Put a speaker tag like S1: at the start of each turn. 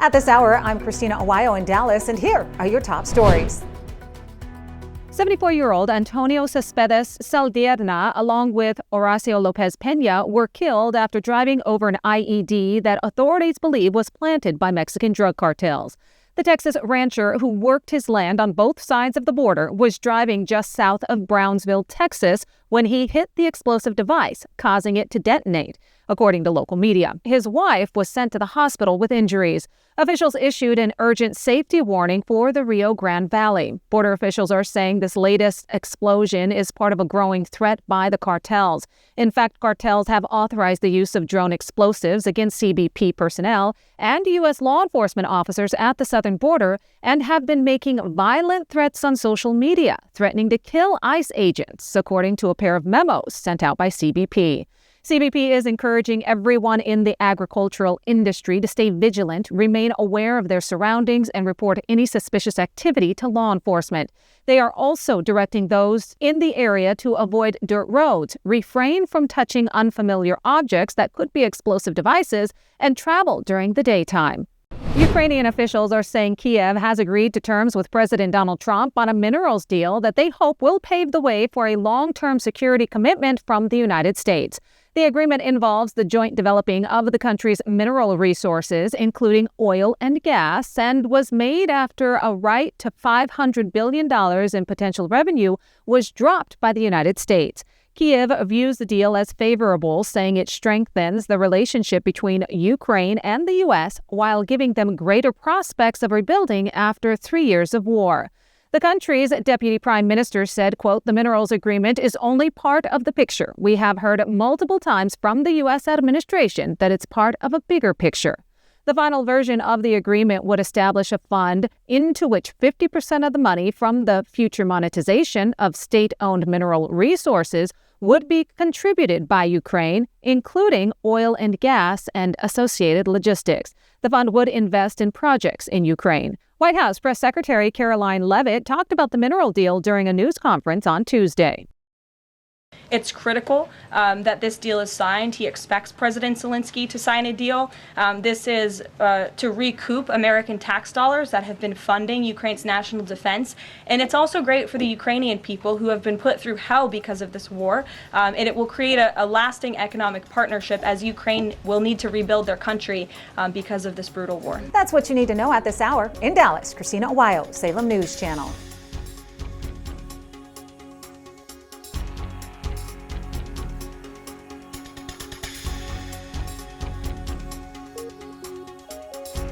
S1: At this hour, I'm Christina Aguayo in Dallas, and here are your top stories. 74-year-old Antonio Céspedes Saldierna, along with Horacio Lopez Peña, were killed after driving over an IED that authorities believe was planted by Mexican drug cartels. The Texas rancher who worked his land on both sides of the border was driving just south of Brownsville, Texas, when he hit the explosive device, causing it to detonate, according to local media. His wife was sent to the hospital with injuries. Officials issued an urgent safety warning for the Rio Grande Valley. Border officials are saying this latest explosion is part of a growing threat by the cartels. In fact, cartels have authorized the use of drone explosives against CBP personnel and U.S. law enforcement officers at the southern border and have been making violent threats on social media, threatening to kill ICE agents, according to a pair of memos sent out by CBP. CBP is encouraging everyone in the agricultural industry to stay vigilant, remain aware of their surroundings, and report any suspicious activity to law enforcement. They are also directing those in the area to avoid dirt roads, refrain from touching unfamiliar objects that could be explosive devices, and travel during the daytime. Ukrainian officials are saying Kiev has agreed to terms with President Donald Trump on a minerals deal that they hope will pave the way for a long-term security commitment from the United States. The agreement involves the joint developing of the country's mineral resources, including oil and gas, and was made after a right to $500 billion in potential revenue was dropped by the United States. Kiev views the deal as favorable, saying it strengthens the relationship between Ukraine and the U.S. while giving them greater prospects of rebuilding after 3 years of war. The country's deputy prime minister said, quote, "The minerals agreement is only part of the picture. We have heard multiple times from the U.S. administration that it's part of a bigger picture." The final version of the agreement would establish a fund into which 50% of the money from the future monetization of state-owned mineral resources would be contributed by Ukraine, including oil and gas and associated logistics. The fund would invest in projects in Ukraine. White House Press Secretary Caroline Leavitt talked about the mineral deal during a news conference on Tuesday.
S2: It's critical that this deal is signed. He expects President Zelensky to sign a deal. This is to recoup American tax dollars that have been funding Ukraine's national defense. And it's also great for the Ukrainian people who have been put through hell because of this war. And it will create a lasting economic partnership as Ukraine will need to rebuild their country because of this brutal war.
S1: That's what you need to know at this hour. In Dallas, Christina Aguayo, Salem News Channel.